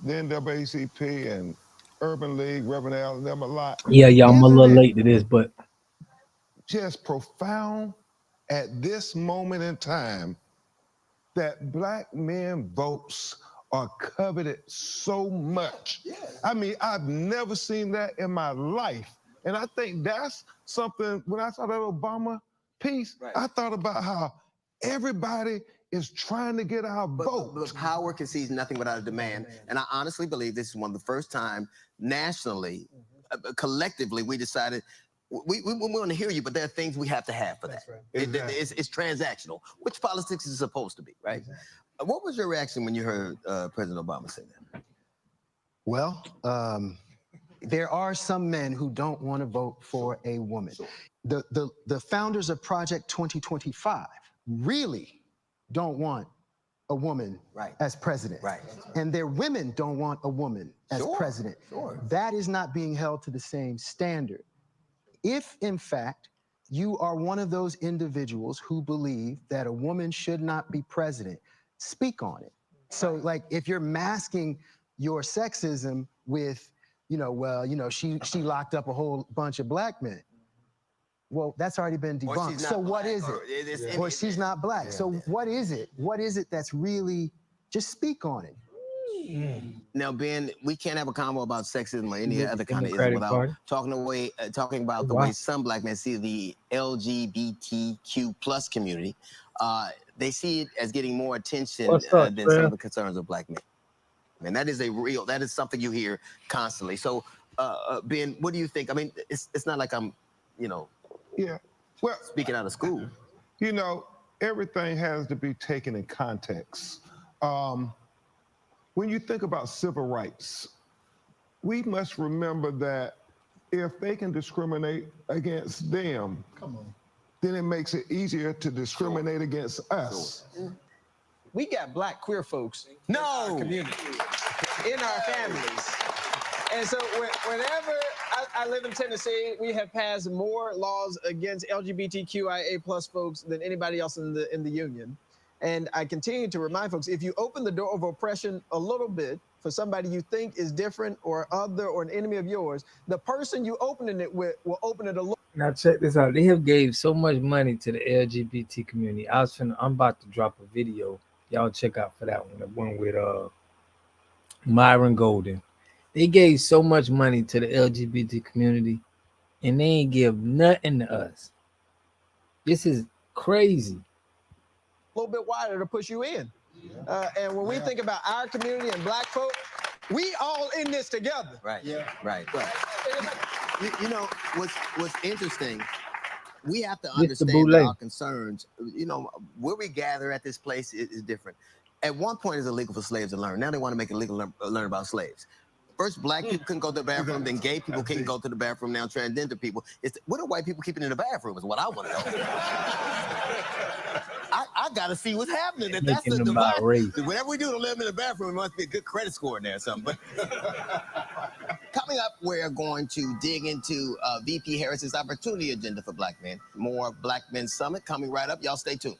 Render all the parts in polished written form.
the NAACP and Urban League, Reverend Al, and them a lot. Yeah, I'm a Isn't little it late to this, but just profound at this moment in time that Black men votes are coveted so much? I mean, I've never seen that in my life. And I think that's something, when I saw that Obama piece, I thought about how everybody is trying to get our vote. But power concedes nothing without a demand. And I honestly believe this is one of the first time nationally, collectively, we decided we want to hear you, but there are things we have to have for that. Exactly. It's transactional, which politics is supposed to be, right? What was your reaction when you heard President Obama say that? Well, there are some men who don't want to vote for a woman. The founders of Project 2025 really don't want a woman as president. And their women don't want a woman as president. That is not being held to the same standard. If, in fact, you are one of those individuals who believe that a woman should not be president, speak on it. So, like, if you're masking your sexism with, she locked up a whole bunch of Black men. Well, that's already been debunked. So what is it? Or she's not Black. So what is it? What is it that's really, just speak on it. Now, Ben, we can't have a convo about sexism or any other kind of ism without talking about the way some Black men see the LGBTQ plus community. They see it as getting more attention than some of the concerns of Black men. And that is something you hear constantly. So, Ben, what do you think? I mean, it's not like I'm, speaking out of school. Everything has to be taken in context. When you think about civil rights, we must remember that if they can discriminate against them, then it makes it easier to discriminate against us. We got Black queer folks in our community, in our families. And so whenever I live in Tennessee, we have passed more laws against LGBTQIA plus folks than anybody else in the union. And I continue to remind folks, if you open the door of oppression a little bit for somebody you think is different or other or an enemy of yours, the person you opening it with will open it a little. Now check this out. They have gave so much money to the LGBT community. I'm about to drop a video. Y'all check out for that one. The one with Myron Golden. They gave so much money to the LGBT community, and they ain't give nothing to us. This is crazy. A little bit wider to push you in. And when we think about our community and Black folk, we all in this together. Right. What's interesting, we have to understand that our concerns, where we gather at this place is different. At one point, it's illegal for slaves to learn. Now they want to make it legal to learn about slaves. First, Black people couldn't go to the bathroom, then gay people couldn't go to the bathroom, now transgender people. What are white people keeping in the bathroom is what I want to know. I got to see what's happening. That's the divide. Whatever we do to live in the bathroom, it must be a good credit score in there or something. But coming up, we're going to dig into VP Harris's opportunity agenda for Black men. More Black Men Summit coming right up. Y'all stay tuned.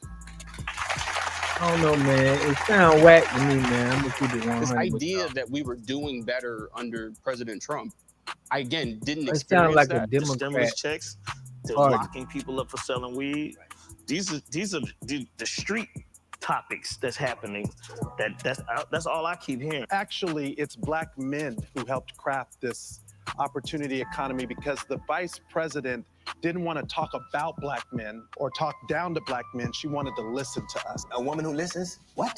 I don't know, man. It sounds whack to me, man. I'm gonna keep it 100. This idea that we were doing better under President Trump, I again didn't It experience sounds like that. a Democrat. The stimulus checks, they're locking people up for selling weed. These are the street topics that's happening. That's all I keep hearing. Actually, it's Black men who helped craft this opportunity economy because the vice president didn't want to talk about Black men or talk down to Black men. She wanted to listen to us. A woman who listens? What?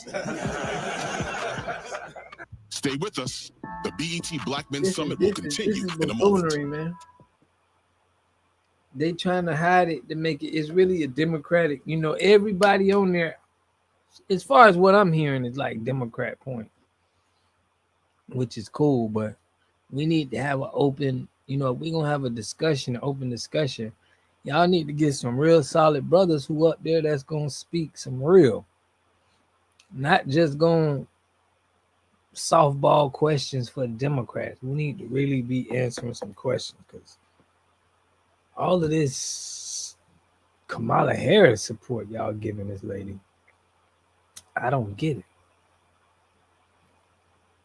Stay with us. The BET Black Men Summit will continue in a moment. Man. They trying to hide it to make it's really a Democratic. Everybody on there, as far as what I'm hearing, is like Democrat point, which is cool. But we need to have an open. If we're gonna have a discussion, an open discussion, y'all need to get some real solid brothers who up there that's gonna speak some real, not just gonna softball questions for Democrats. We need to really be answering some questions because all of this Kamala Harris support y'all giving this lady, I don't get it.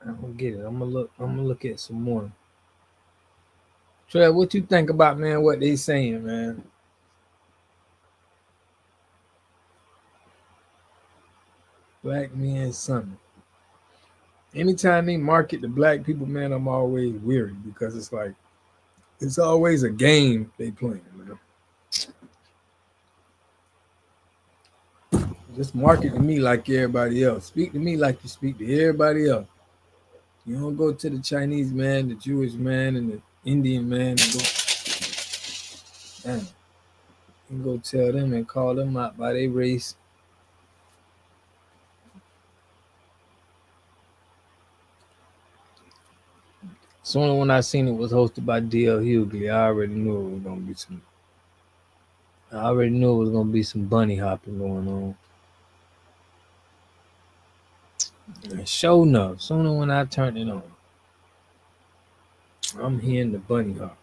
I don't get it. I'm gonna look at some more. Trev, what you think about, man, what they saying, man? Black Men Summit. Anytime they market the black people, man, I'm always weary because it's like it's always a game they playing, man. Just market to me like everybody else. Speak to me like you speak to everybody else. You don't go to the Chinese man, the Jewish man, and the Indian man and go tell them and call them out by their race. Soon when I seen it was hosted by D.L. Hughley, I already knew it was gonna be some. I already knew it was gonna be some bunny hopping going on. And sure enough, sooner when I turned it on, I'm hearing the bunny hop.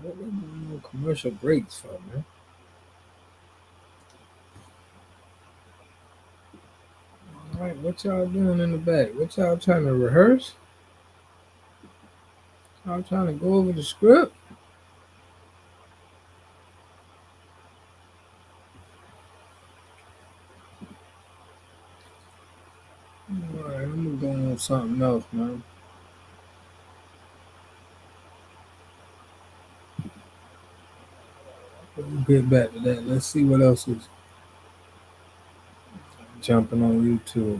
What they doing no commercial breaks for, man? All right, what y'all doing in the back? What y'all trying to rehearse? Y'all trying to go over the script? All right, I'm gonna go on something else, man. We'll get back to that. Let's see what else is jumping on YouTube.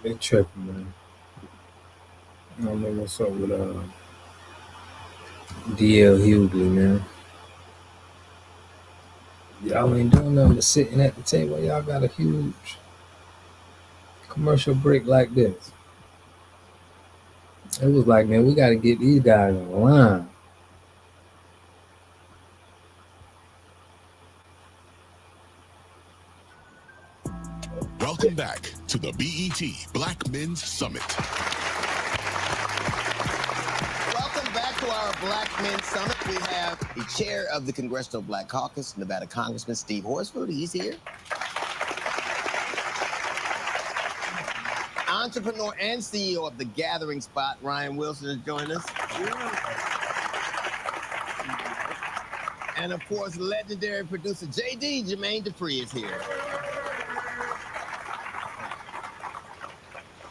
They tripping, man. I don't know what's up with D.L. Hughley, man. Y'all ain't doing nothing but sitting at the table. Y'all got a huge commercial break like this. It was like, man, we got to get these guys on the line. Welcome back to the BET Black Men's Summit. Welcome back to our Black Men's Summit. We have the chair of the Congressional Black Caucus, Nevada Congressman Steve Horsford. He's here. Entrepreneur and CEO of The Gathering Spot, Ryan Wilson, has joined us. And of course, legendary producer JD, Jermaine Dupree, is here.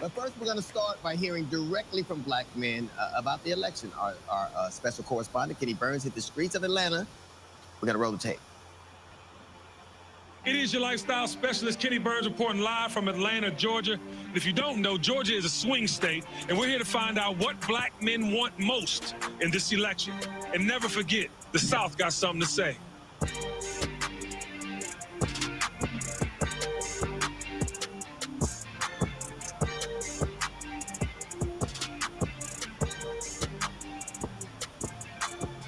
But first, we're going to start by hearing directly from black men about the election. Our special correspondent, Kenny Burns, hit the streets of Atlanta. We're going to roll the tape. It is your lifestyle specialist, Kenny Burns, reporting live from Atlanta, Georgia. If you don't know, Georgia is a swing state, and we're here to find out what black men want most in this election. And never forget, the South got something to say.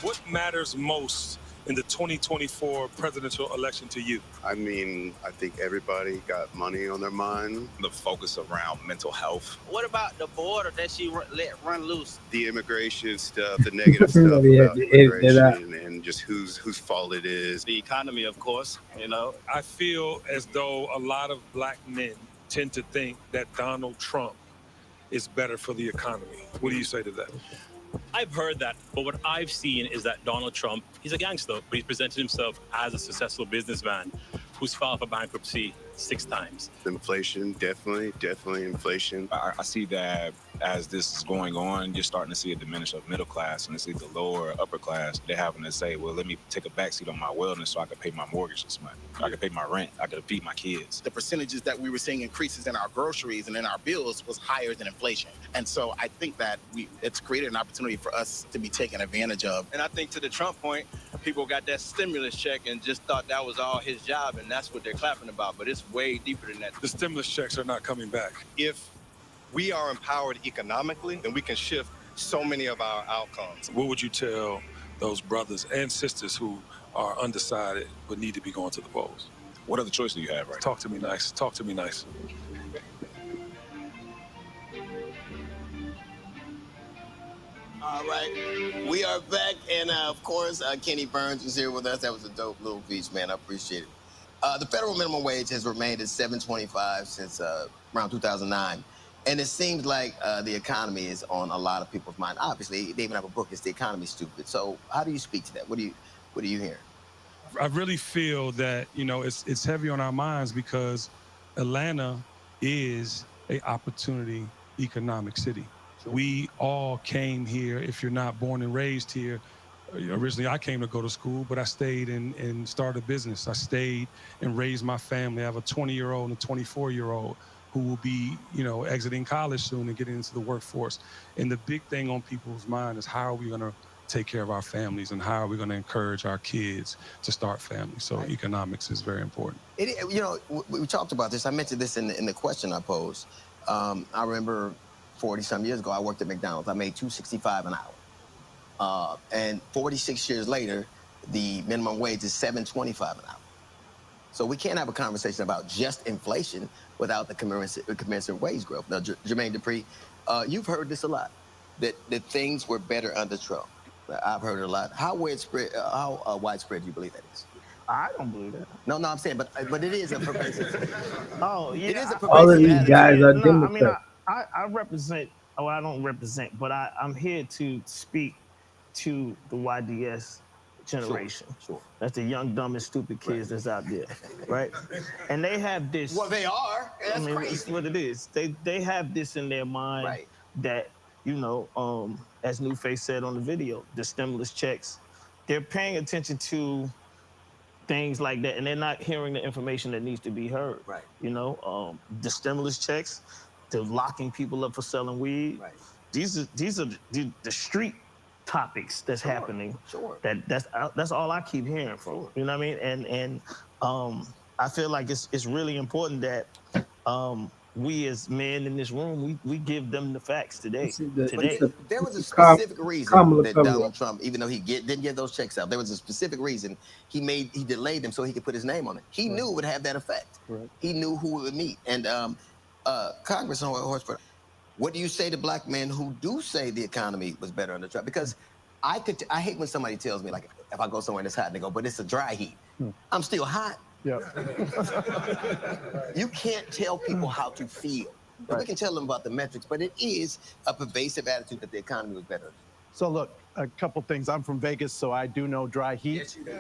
What matters most in the 2024 presidential election to you? I mean, I think everybody got money on their mind. The focus around mental health. What about the border that she let run loose? The immigration stuff, the negative stuff about immigration and just whose fault it is. The economy, of course, you know. I feel as though a lot of black men tend to think that Donald Trump is better for the economy. What do you say to that? I've heard that, but what I've seen is that Donald Trump, he's a gangster, but he's presented himself as a successful businessman who's filed for bankruptcy 6 times. Inflation, definitely inflation. I see that as this is going on, you're starting to see a diminish of middle class, and it's either lower or upper class. They're having to say, well, let me take a backseat on my wellness so I can pay my mortgage this month. I can pay my rent. I can feed my kids. The percentages that we were seeing increases in our groceries and in our bills was higher than inflation. And so I think that it's created an opportunity for us to be taken advantage of. And I think to the Trump point, people got that stimulus check and just thought that was all his job, and that's what they're clapping about. But it's way deeper than that. The stimulus checks are not coming back. If we are empowered economically, then we can shift so many of our outcomes. What would you tell those brothers and sisters who are undecided but need to be going to the polls? What other choice do you have right Talk to me nice. Talk to me nice. All right, we are back, and of course, Kenny Burns is here with us. That was a dope little speech, man. I appreciate it. The federal minimum wage has remained at $7.25 since around 2009, and it seems like the economy is on a lot of people's mind. Obviously, they even have a book. It's "The Economy Stupid." So, how do you speak to that? What do you hear? I really feel that it's heavy on our minds because Atlanta is an opportunity economic city. We all came here. If you're not born and raised here, originally I came to go to school, but I stayed and started a business. I stayed and raised my family. I have a 20-year-old and a 24-year-old who will be, exiting college soon and getting into the workforce. And the big thing on people's mind is, how are we going to take care of our families, and how are we going to encourage our kids to start families? So economics is very important. We talked about this. I mentioned this in the question I posed. I remember 40-some years ago, I worked at McDonald's. I made $2.65 an hour. And 46 years later, the minimum wage is $7.25 an hour. So we can't have a conversation about just inflation without the commensurate wage growth. Now, Jermaine Dupree, you've heard this a lot, that things were better under Trump. I've heard it a lot. How widespread do you believe that is? I don't believe that. No, I'm saying, but it is a pervasive. Oh, yeah. It is a pervasive. All of these guys are Democrats. I mean, I represent, I don't represent, but I'm here to speak to the YDS generation. Sure. That's the young, dumb, and stupid kids that's out there, right? And they have this. Well, they are. That's crazy. It's what it is. They have this in their mind that, as Newface said on the video, the stimulus checks, they're paying attention to things like that, and they're not hearing the information that needs to be heard. Right. The stimulus checks, the locking people up for selling weed. Right. These are the street topics that's happening. Sure. That's all I keep hearing from. Sure. You know what I mean? And I feel like it's really important that we as men in this room, we give them the facts today. There was a specific reason that Donald Trump, even though he didn't get those checks out, there was a specific reason he delayed them so he could put his name on it. He knew it would have that effect. Right. He knew who it would meet. And Congressman Horsford, what do you say to black men who do say the economy was better under Trump? Because I hate when somebody tells me, like, if I go somewhere and it's hot and they go, but it's a dry heat. I'm still hot. Yeah. You can't tell people how to feel. Right. We can tell them about the metrics, but it is a pervasive attitude that the economy was better. So look, a couple things. I'm from Vegas, so I do know dry heat. Yes, you do.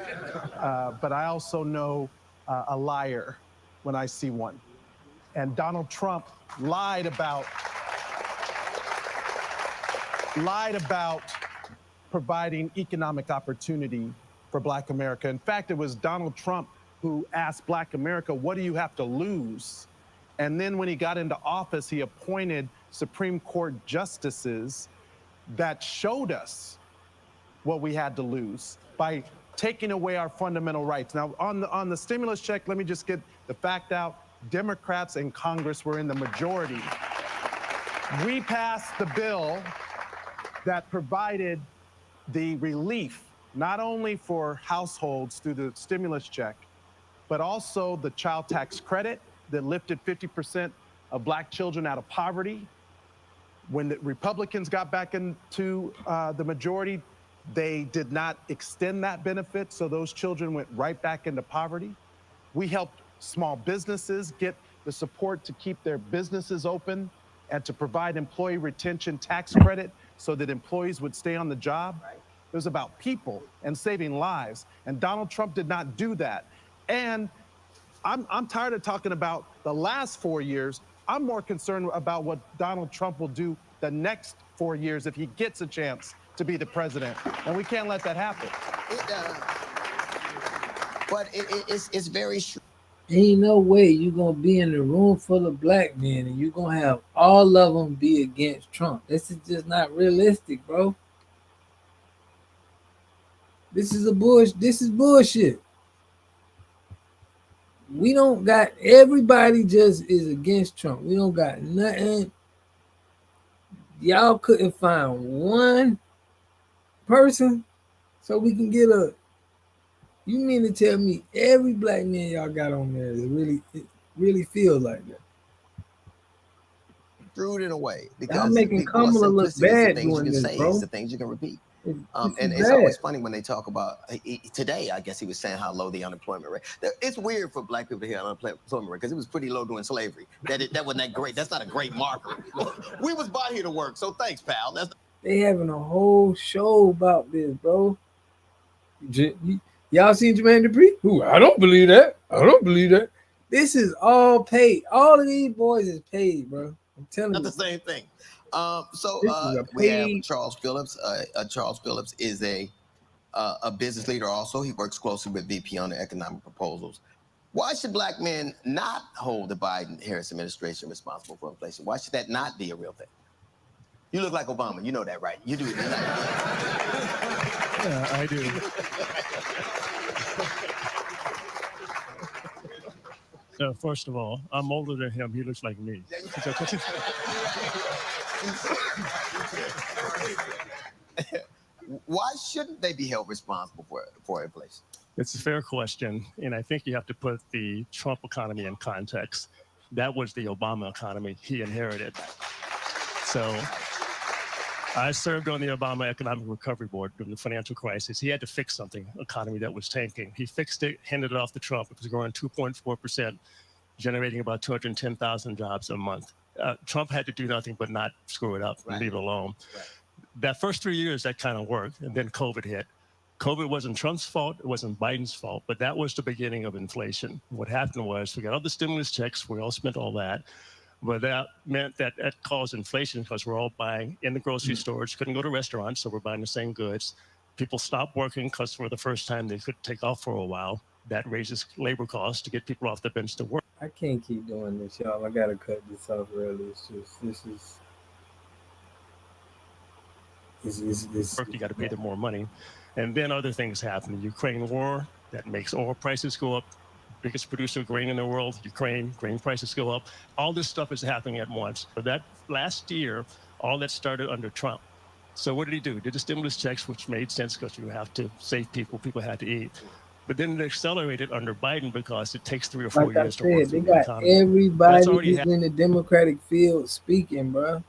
But I also know a liar when I see one. And Donald Trump lied about providing economic opportunity for Black America. In fact, it was Donald Trump who asked Black America, what do you have to lose? And then when he got into office, he appointed Supreme Court justices that showed us what we had to lose by taking away our fundamental rights. Now, on the stimulus check, let me just get the fact out. Democrats in Congress were in the majority. We passed the bill that provided the relief, not only for households through the stimulus check, but also the child tax credit that lifted 50% of Black children out of poverty. When the Republicans got back into the majority, they did not extend that benefit, so those children went right back into poverty. We helped small businesses get the support to keep their businesses open and to provide employee retention tax credit so that employees would stay on the job. Right. It was about people and saving lives, and Donald Trump did not do that. And I'm tired of talking about the last 4 years. I'm more concerned about what Donald Trump will do the next 4 years if he gets a chance to be the president. And we can't let that happen. But it's very Ain't no way you gonna be in a room full of black men and you gonna have all of them be against Trump. This is just not realistic, bro. This is bullshit. We don't got, everybody just is against Trump. We don't got nothing. Y'all couldn't find one person so we can get a, you mean to tell me every black man y'all got on there is really feels like that? Screwed in a way because y'all making Kamala look bad doing this, bro. It's the things you can repeat. And it's always funny when they talk about, today, I guess he was saying how low the unemployment rate. It's weird for black people to hear unemployment rate because it was pretty low during slavery. That wasn't that great. That's not a great marker. We was brought here to work, so thanks, pal. They having a whole show about this, bro. Y'all seen Jermaine Dupri? Ooh, I don't believe that. I don't believe that. This is all paid. All of these boys is paid, bro. I'm telling you. Not the same thing. We have Charles Phillips. Charles Phillips is a business leader also. He works closely with VP on the economic proposals. Why should black men not hold the Biden-Harris administration responsible for inflation? Why should that not be a real thing? You look like Obama. You know that, right? You do. Yeah, I do. First of all, I'm older than him. He looks like me. Why shouldn't they be held responsible for inflation? It's a fair question, and I think you have to put the Trump economy in context. That was the Obama economy he inherited. So I served on the Obama Economic Recovery Board during the financial crisis. He had to fix something, economy that was tanking. He fixed it, handed it off to Trump. It was growing 2.4%, generating about 210,000 jobs a month. Trump had to do nothing but not screw it up and leave it alone. Right. That first 3 years, that kind of worked, and then COVID hit. COVID wasn't Trump's fault, it wasn't Biden's fault, but that was the beginning of inflation. What happened was we got all the stimulus checks, we all spent all that, but that meant that caused inflation because we're all buying in the grocery stores, couldn't go to restaurants, so we're buying the same goods. People stopped working because for the first time they could take off for a while. That raises labor costs to get people off the bench to work. I can't keep doing this, y'all. I gotta cut this off early. You got to pay them more money. And then other things happen. The Ukraine war, that makes oil prices go up. Biggest producer of grain in the world, Ukraine, grain prices go up. All this stuff is happening at once. But that last year, all that started under Trump. So what did he do? Did the stimulus checks, which made sense because you have to save people. People had to eat. But then it accelerated under Biden because it takes 3 or 4 years to work through the economy. Everybody in the Democratic field speaking, bro.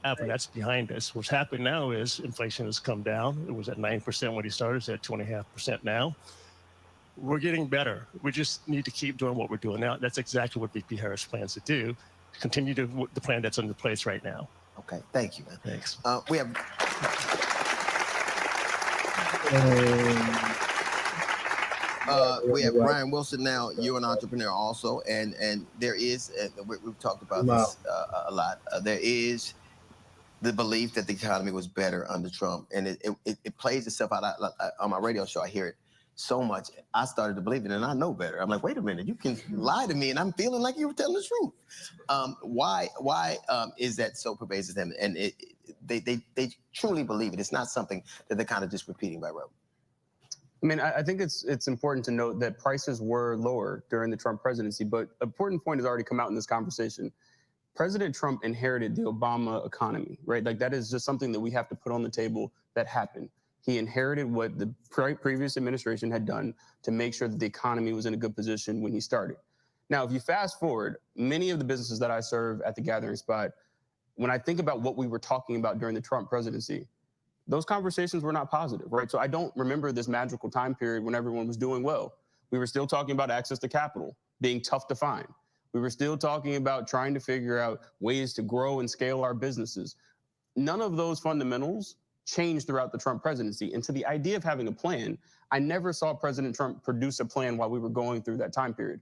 That's behind us. What's happened now is inflation has come down. It was at 9% when he started. It's at 2.5% now. We're getting better. We just need to keep doing what we're doing now. That's exactly what VP Harris plans to do. Continue to the plan that's under place right now. Okay, thank you, man. Thanks. We have Brian Wilson now. You're an entrepreneur also, and there is we've talked about this a lot. There is the belief that the economy was better under Trump, and it plays itself out. On my radio show, I hear it so much. I started to believe it, and I know better. I'm like, wait a minute, you can lie to me, and I'm feeling like you were telling the truth. Why is that so pervasive? And they truly believe it. It's not something that they're kind of just repeating by rote. I mean, I think it's important to note that prices were lower during the Trump presidency, but an important point has already come out in this conversation. President Trump inherited the Obama economy, right? Like that is just something that we have to put on the table that happened. He inherited what the previous administration had done to make sure that the economy was in a good position when he started. Now, if you fast forward, many of the businesses that I serve at the Gathering Spot, when I think about what we were talking about during the Trump presidency, those conversations were not positive, right? So I don't remember this magical time period when everyone was doing well. We were still talking about access to capital being tough to find. We were still talking about trying to figure out ways to grow and scale our businesses. None of those fundamentals changed throughout the Trump presidency. And to the idea of having a plan, I never saw President Trump produce a plan while we were going through that time period.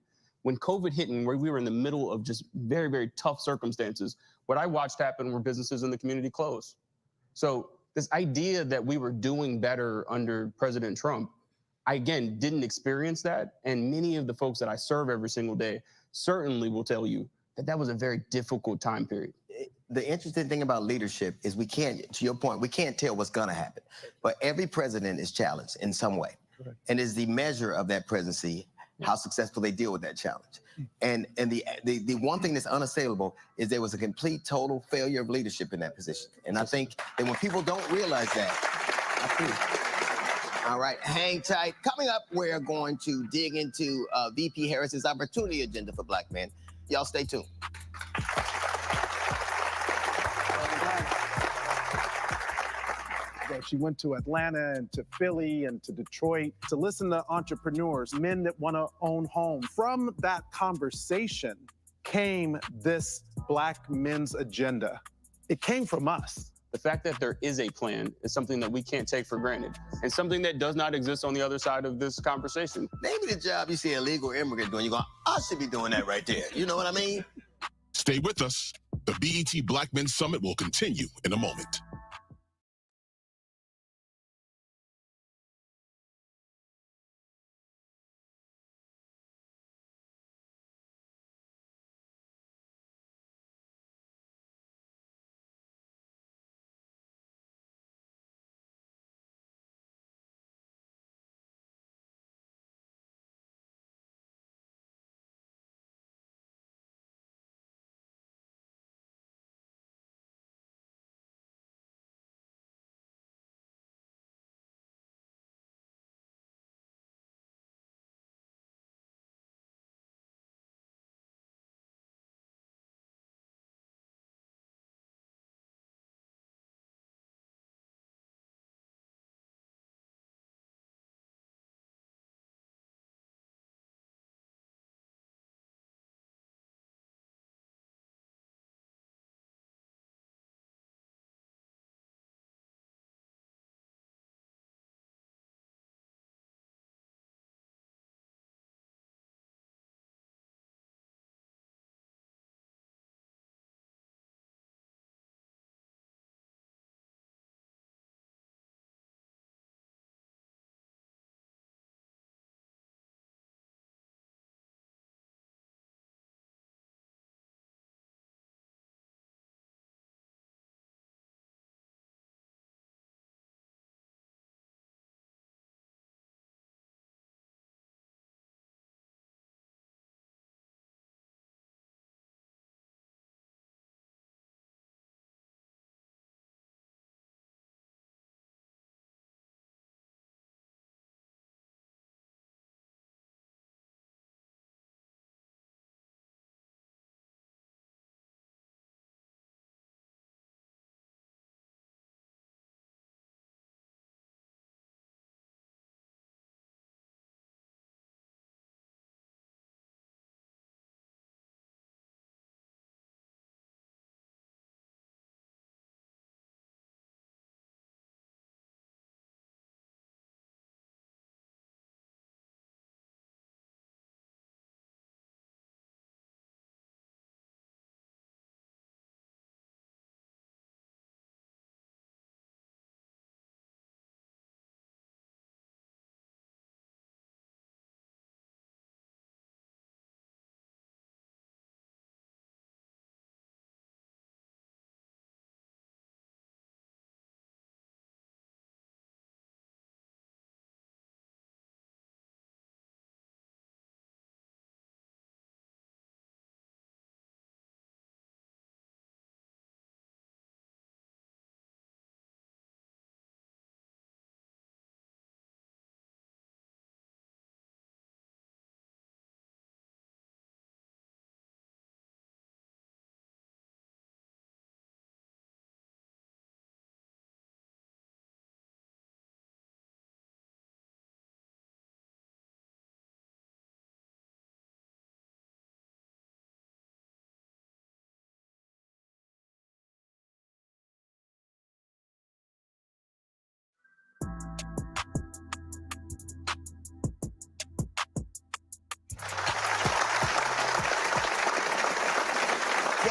when COVID hit and we were in the middle of just very, very tough circumstances, what I watched happen were businesses in the community close. So this idea that we were doing better under President Trump, I, again, didn't experience that. And many of the folks that I serve every single day certainly will tell you that that was a very difficult time period. The interesting thing about leadership is we can't, to your point, we can't tell what's going to happen. But every president is challenged in some way. Correct. And is the measure of that presidency how successful they deal with that challenge. And the one thing that's unassailable is there was a complete, total failure of leadership in that position. And I think that when people don't realize that, all right, hang tight. Coming up, we're going to dig into VP Harris's opportunity agenda for Black men. Y'all stay tuned. She went to Atlanta and to Philly and to Detroit to listen to entrepreneurs, men that want to own homes. From that conversation came this Black men's agenda. It came from us. The fact that there is a plan is something that we can't take for granted, and something that does not exist on the other side of this conversation. Maybe the job you see an illegal immigrant doing, you're going, I should be doing that right there. You know what I mean? Stay with us. The BET Black Men Summit will continue in a moment.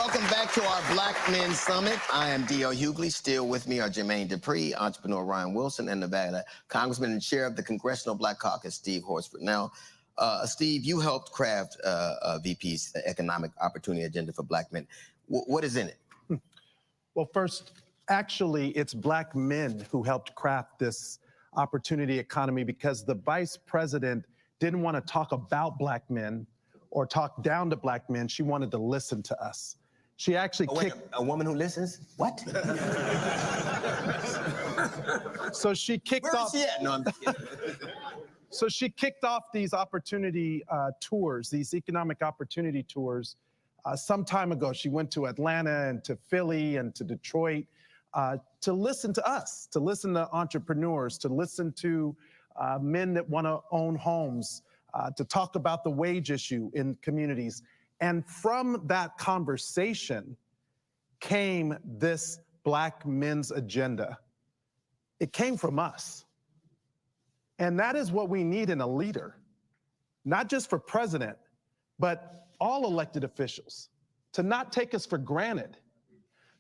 Welcome back to our Black Men Summit. I am D.L. Hughley. Still with me are Jermaine Dupri, entrepreneur Ryan Wilson, and Nevada Congressman and Chair of the Congressional Black Caucus, Steve Horsford. Now, Steve, you helped craft VP's Economic Opportunity Agenda for Black Men. What is in it? Well, first, actually, it's Black men who helped craft this opportunity economy because the vice president didn't want to talk about Black men or talk down to Black men. She wanted to listen to us. She actually kicked... A woman who listens? What? So she kicked off... Where is she at? No, I'm kidding. So she kicked off these opportunity tours, these economic opportunity tours, some time ago. She went to Atlanta and to Philly and to Detroit to listen to us, to listen to entrepreneurs, to listen to men that want to own homes, to talk about the wage issue in communities. And from that conversation came this Black men's agenda. It came from us. And that is what we need in a leader, not just for president, but all elected officials, to not take us for granted.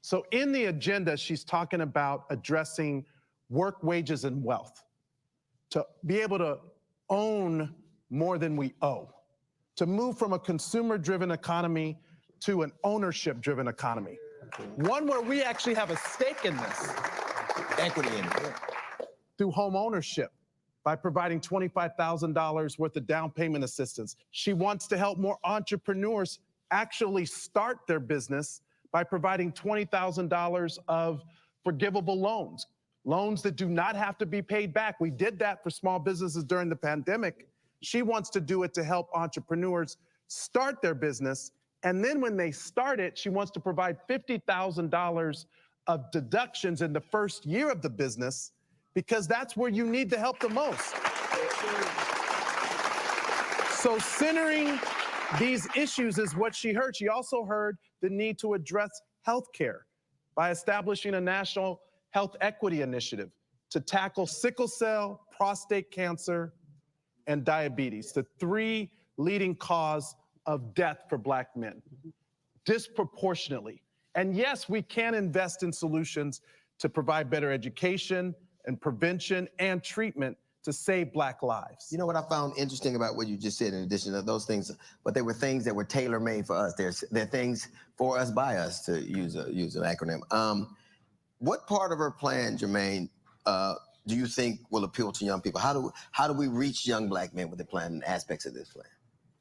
So in the agenda, she's talking about addressing work, wages, and wealth, to be able to own more than we owe, to move from a consumer-driven economy to an ownership-driven economy, one where we actually have a stake in this. Equity in it. Through home ownership, by providing $25,000 worth of down payment assistance. She wants to help more entrepreneurs actually start their business by providing $20,000 of forgivable loans, loans that do not have to be paid back. We did that for small businesses during the pandemic. She wants to do it to help entrepreneurs start their business. And then when they start it, she wants to provide $50,000 of deductions in the first year of the business, because that's where you need the help the most. So centering these issues is what she heard. She also heard the need to address healthcare by establishing a national health equity initiative to tackle sickle cell, prostate cancer, and diabetes, the three leading cause of death for Black men, disproportionately. And yes, we can invest in solutions to provide better education and prevention and treatment to save Black lives. You know what I found interesting about what you just said, in addition to those things, but they were things that were tailor-made for us. They're things for us, by us, to use an acronym. What part of her plan, Jermaine, do you think will appeal to young people? How do we reach young Black men with the plan and aspects of this plan?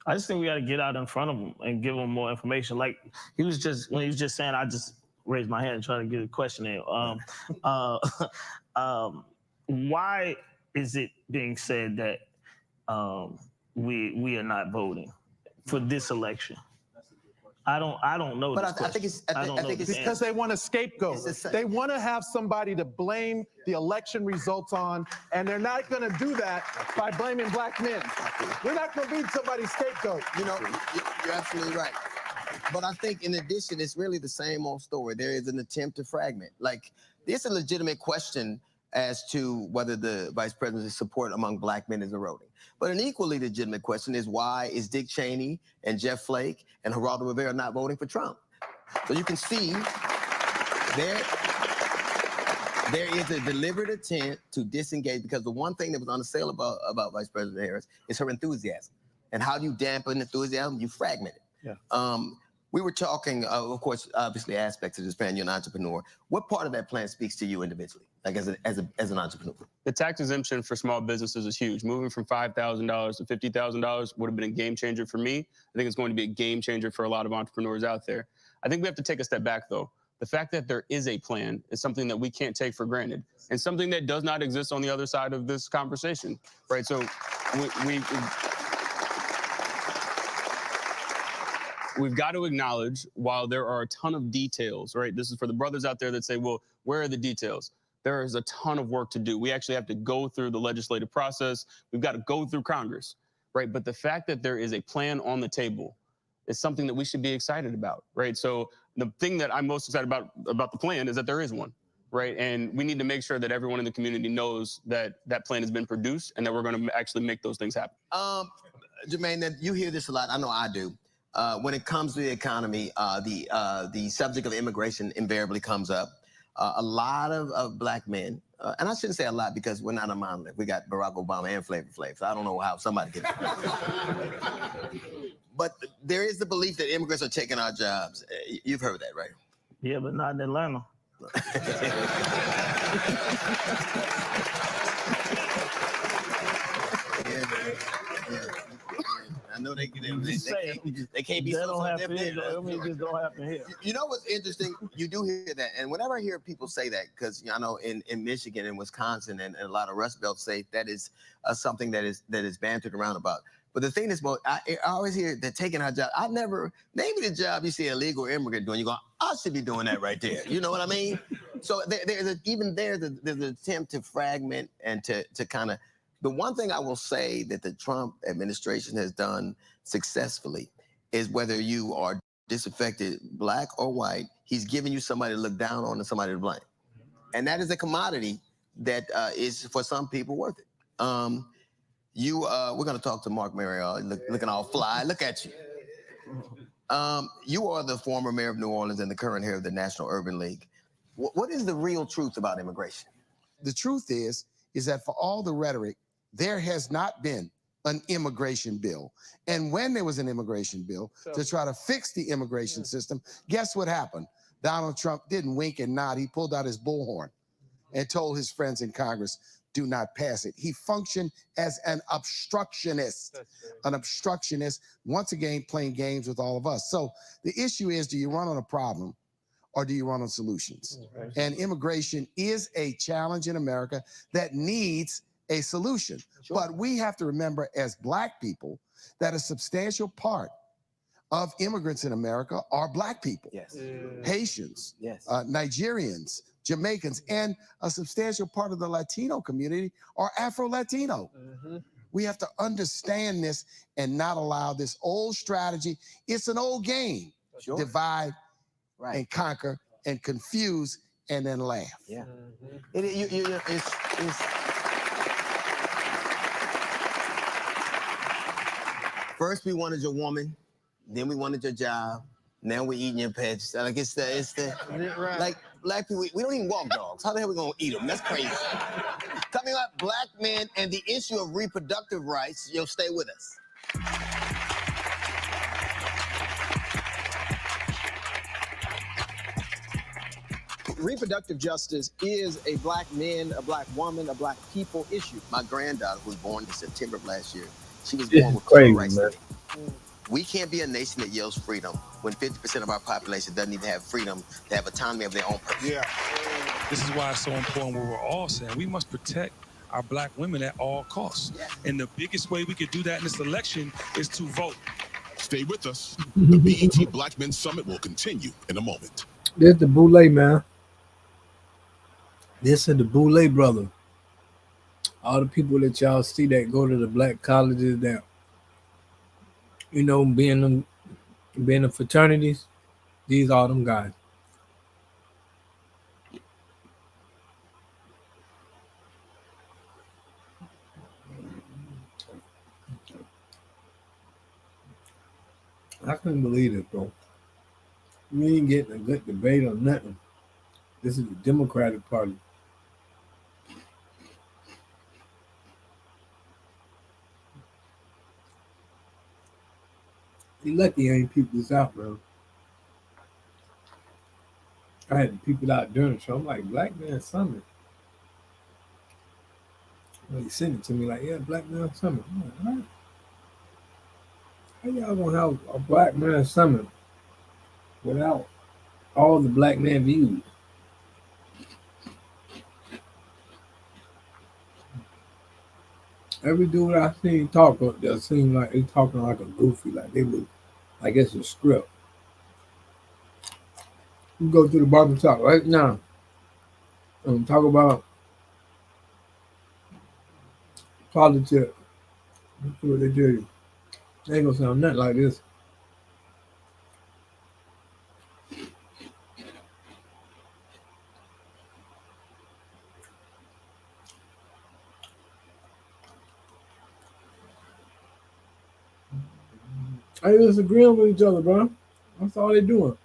I just think we got to get out in front of them and give them more information. Like when he was just saying, I just raised my hand and tried to get a question in. Why is it being said that we are not voting for this election? I don't know. But I think it's because they want a scapegoat. They want to have somebody to blame the election results on, and they're not going to do that by blaming Black men. We're not going to be somebody's scapegoat. You know, you're absolutely right. But I think in addition, it's really the same old story. There is an attempt to fragment. Like, there's a legitimate question as to whether the vice president's support among Black men is eroding. But an equally legitimate question is, why is Dick Cheney and Jeff Flake and Geraldo Rivera not voting for Trump? So you can see there is a deliberate attempt to disengage, because the one thing that was unassailable about Vice President Harris is her enthusiasm. And how do you dampen enthusiasm? You fragment it. Yeah. We were talking, of course, obviously aspects of this plan. You're an entrepreneur. What part of that plan speaks to you individually, like as an entrepreneur? The tax exemption for small businesses is huge. Moving from $5,000 to $50,000 would have been a game changer for me. I think it's going to be a game changer for a lot of entrepreneurs out there. I think we have to take a step back, though. The fact that there is a plan is something that we can't take for granted, and something that does not exist on the other side of this conversation, right? So we've got to acknowledge, while there are a ton of details, right? This is for the brothers out there that say, well, where are the details? There is a ton of work to do. We actually have to go through the legislative process. We've got to go through Congress, right? But the fact that there is a plan on the table is something that we should be excited about, right? So the thing that I'm most excited about the plan is that there is one, right? And we need to make sure that everyone in the community knows that that plan has been produced and that we're going to actually make those things happen. Jermaine, you hear this a lot. I know I do. when it comes to the economy, the subject of immigration invariably comes up. A lot of black men, and I shouldn't say a lot because we're not a monolith. We got Barack Obama and Flavor Flav, so I don't know how somebody gets it. But there is the belief that immigrants are taking our jobs. You've heard that, right? Yeah, but not in Atlanta. I know they can't be that so don't happen there. here. I mean, this don't happen here. You know what's interesting? You do hear that, and whenever I hear people say that, because I know in Michigan and Wisconsin and a lot of Rust Belt states, that is something that is bantered around about. But the thing is, I always hear they're taking our job. I never name me the job you see an illegal immigrant doing. You go, I should be doing that right there. You know what I mean? So there's an attempt to fragment and to kind of. The one thing I will say that the Trump administration has done successfully is whether you are disaffected, black or white, he's giving you somebody to look down on and somebody to blame. And that is a commodity that is, for some people, worth it. We're going to talk to Mark Marial, looking all fly. Look at you. You are the former mayor of New Orleans and the current head of the National Urban League. What is the real truth about immigration? The truth is that for all the rhetoric, there has not been an immigration bill. And when there was an immigration bill to try to fix the immigration system, guess what happened? Donald Trump didn't wink and nod. He pulled out his bullhorn and told his friends in Congress, do not pass it. He functioned as an obstructionist, once again, playing games with all of us. So the issue is, do you run on a problem or do you run on solutions? Okay. And immigration is a challenge in America that needs a solution. Sure. But we have to remember as black people that a substantial part of immigrants in America are black people. Yes. Haitians, yes. Nigerians, Jamaicans, and a substantial part of the Latino community are Afro-Latino. Mm-hmm. We have to understand this and not allow this old strategy. It's an old game. Sure. Divide and conquer and confuse and then laugh. Yeah. Mm-hmm. It's first we wanted your woman, then we wanted your job, now we're eating your pets. Like it's the right. Like black people, we don't even walk dogs. How the hell are we gonna eat them? That's crazy. Coming up, black men and the issue of reproductive rights. You'll stay with us. Reproductive justice is a black man, a black woman, a black people issue. My granddaughter, who was born in September of last year, she was This born is with crazy, rights. man. We can't be a nation that yells freedom when 50% of our population doesn't even have freedom to have autonomy of their own person. Yeah. This is why it's so important what we're all saying. We must protect our black women at all costs. Yeah. And the biggest way we could do that in this election is to vote. Stay with us. The BET Black Men Summit will continue in a moment. This is the Boulay, man. This is the Boulay brother. All the people that y'all see that go to the black colleges that, you know, being the fraternities, these are them guys. I couldn't believe it, bro. We ain't getting a good debate or nothing. This is the Democratic Party. You lucky I ain't peeped this out, bro. I had people out during the show. I'm like, Black Man Summit. Well, he sent it to me like, yeah, Black Man Summit. I'm like, all right. How y'all gonna have a Black Man Summit without all the black man views? Every dude I seen talk, that seemed like they talking like a goofy, like they was, like it's a script. You go to the barbershop right now and talk about politics. That's what they do. They ain't gonna sound nothing like this. They disagreeing with each other, bro. That's all they doing.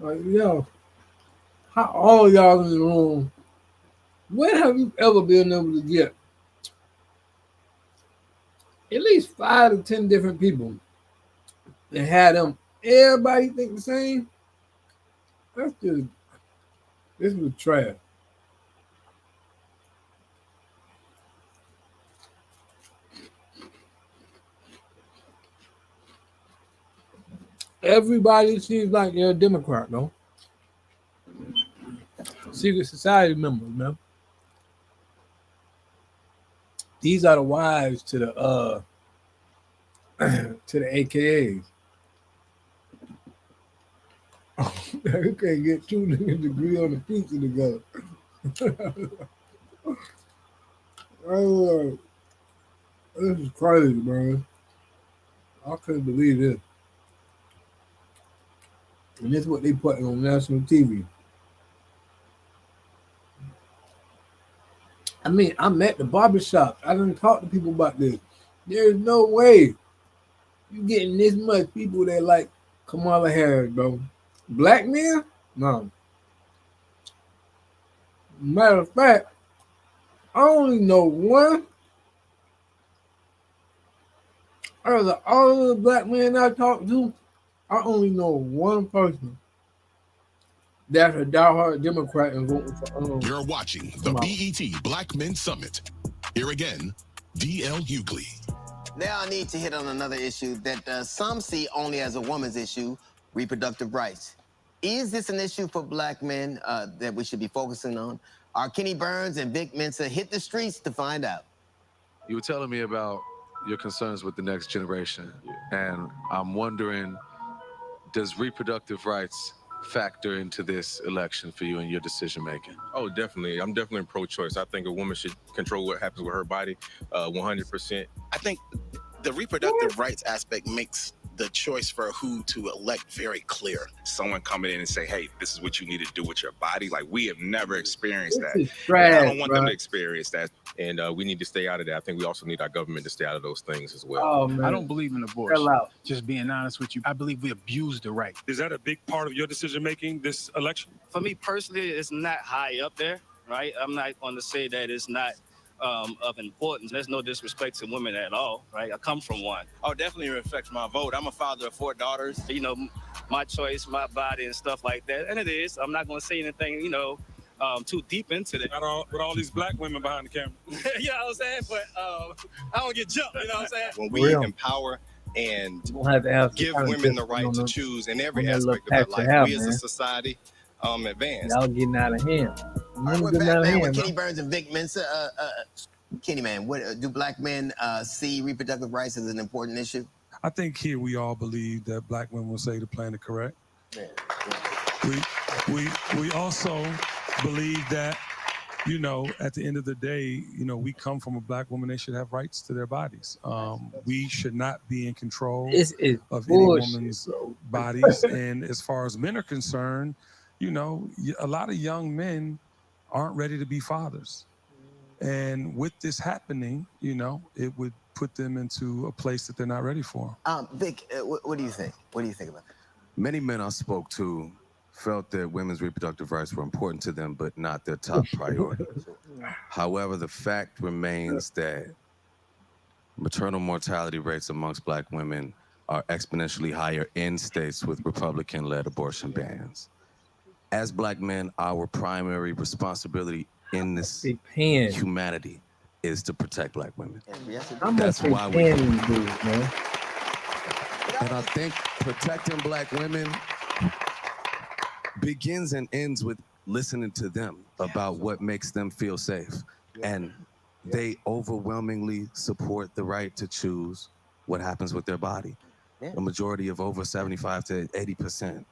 Like, yo, how all y'all in the room? When have you ever been able to get at least 5 to 10 different people and have them everybody think the same? That's just this was trash. Everybody seems like they're a Democrat, though. Secret society members, man. These are the wives to the to the AKAs. You can't get 2 niggas to agree on the pizza together. Oh, this is crazy, man. I couldn't believe this. And this is what they put on national TV. I mean, I'm at the barbershop. I didn't talk to people about this. There's no way you getting this much people that like Kamala Harris, bro. Black men? No. Matter of fact, I only know one. Out of all the black men I talk to, I only know one person that's a diehard Democrat and voting for. You're watching the BET Black Men Summit. Here again, D.L. Hughley. Now I need to hit on another issue that some see only as a woman's issue: reproductive rights. Is this an issue for black men that we should be focusing on? Our Kenny Burns and Vic Mensa hit the streets to find out. You were telling me about your concerns with the next generation, and I'm wondering, does reproductive rights factor into this election for you and your decision making? Oh, definitely. I'm definitely pro-choice. I think a woman should control what happens with her body 100%. I think the reproductive rights aspect makes the choice for who to elect very clear. Someone coming in and say, hey, this is what you need to do with your body. Like, we have never experienced that. I don't want them to experience that. And we need to stay out of that. I think we also need our government to stay out of those things as well. Oh, man. I don't believe in abortion. Just being honest with you, I believe we abuse the right. Is that a big part of your decision-making this election? For me personally, it's not high up there, right? I'm not going to say that it's not of importance. There's no disrespect to women at all, right? I come from one. Oh, definitely reflects my vote. I'm a father of 4 daughters. You know, my choice, my body and stuff like that. And it is. I'm not going to say anything, you know, too deep into that. With all these black women behind the camera. You know what I'm saying? But I don't get jumped, you know what I'm saying? When we empower and give women the right to choose in every aspect of their life, we as a society advance. Y'all getting out of hand. We're back, man, with Kenny Burns and Vic Mensa. Kenny, man, what do black men see reproductive rights as an important issue? I think here we all believe that black women will say the plan is correct. We also believe that, you know, at the end of the day, you know, we come from a black woman, they should have rights to their bodies. We should not be in control of any woman's bodies. And as far as men are concerned, you know, a lot of young men aren't ready to be fathers. And with this happening, you know, it would put them into a place that they're not ready for. Vic, what do you think? What do you think about that? Many men I spoke to felt that women's reproductive rights were important to them, but not their top priority. However, the fact remains that maternal mortality rates amongst black women are exponentially higher in states with Republican-led abortion bans. As black men, our primary responsibility in this humanity is to protect black women. That's why we do, man. And I think protecting black women begins and ends with listening to them about what makes them feel safe. And they overwhelmingly support the right to choose what happens with their body. A majority of over 75 to 80%.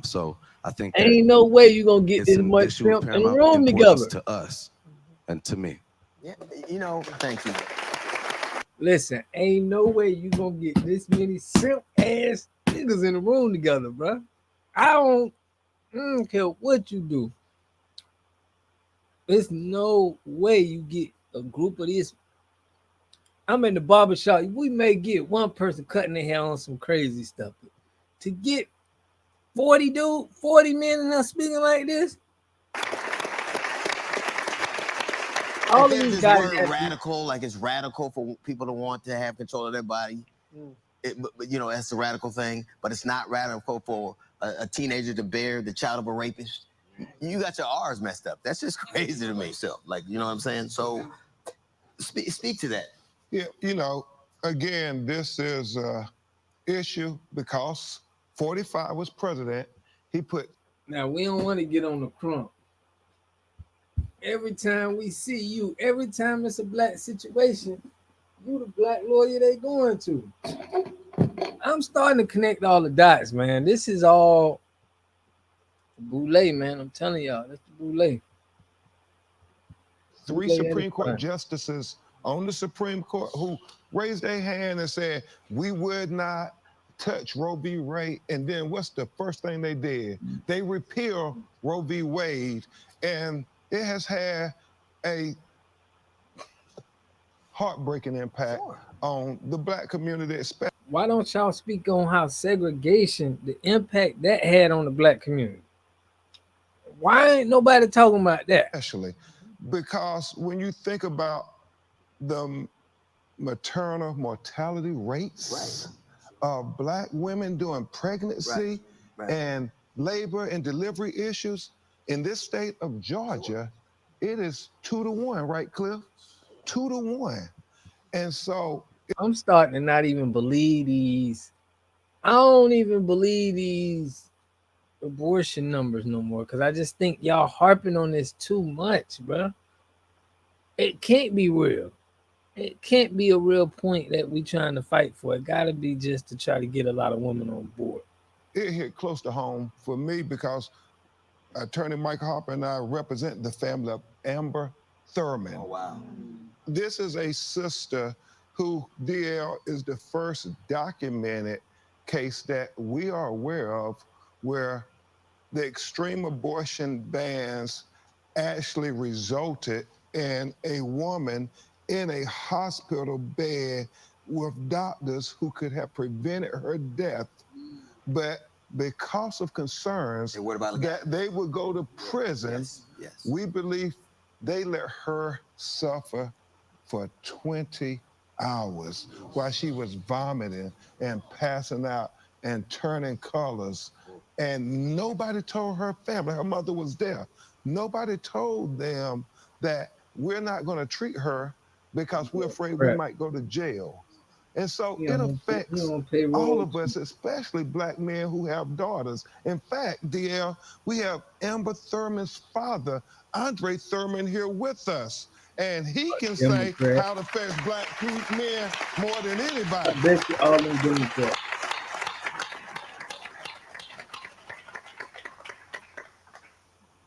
So I think ain't no way you're gonna get this much simp in the room together. To us and to me. Yeah, you know, thank you. Listen, ain't no way you gonna get this many simp ass niggas in the room together, bro. I don't care what you do. There's no way you get a group of this. I'm in the barbershop. We may get one person cutting their hair on some crazy stuff. To get 40 men and them speaking like this. All of these guys word radical, like it's radical for people to want to have control of their body. But you know, that's the radical thing. But it's not radical for a teenager to bear the child of a rapist. You got your R's messed up. That's just crazy to me. So, like, you know what I'm saying? So, speak to that. Yeah, you know, again, this is an issue because 45 was president. He put. Now, we don't want to get on the crump. Every time we see you, every time it's a black situation, you the black lawyer they going to. I'm starting to connect all the dots, man. This is all Boulay, man. I'm telling y'all, that's the Boulay. Three Supreme Court justices on the Supreme Court who raised their hand and said, we would not touch Roe v. Wade. And then what's the first thing they did? They repealed Roe v. Wade, and it has had a heartbreaking impact on the black community, especially. Why don't y'all speak on how segregation, the impact that had on the black community? Why ain't nobody talking about that? Especially because when you think about the maternal mortality rates of black women during pregnancy and labor and delivery issues in this state of Georgia, it is 2 to 1, right, Cliff? 2 to 1. And so I'm starting to not even believe these. I don't even believe these abortion numbers no more, because I just think y'all harping on this too much, bro. It can't be real. It can't be a real point that we trying to fight for. It got to be just to try to get a lot of women on board. It hit close to home for me because Attorney Mike Harper and I represent the family of Amber Thurman. Oh, wow. This is a sister who, DL, is the first documented case that we are aware of where the extreme abortion bans actually resulted in a woman in a hospital bed with doctors who could have prevented her death. But because of concerns that they would go to prison, we believe they let her suffer for 20 hours while she was vomiting and passing out and turning colors. And nobody told her family, her mother was there. Nobody told them that we're not going to treat her because we're afraid we might go to jail. And so it affects all of us, especially black men who have daughters. In fact, DL, we have Amber Thurman's father, Andre Thurman, here with us. And he can say how it affects black men more than anybody. I bet you all them Democrats.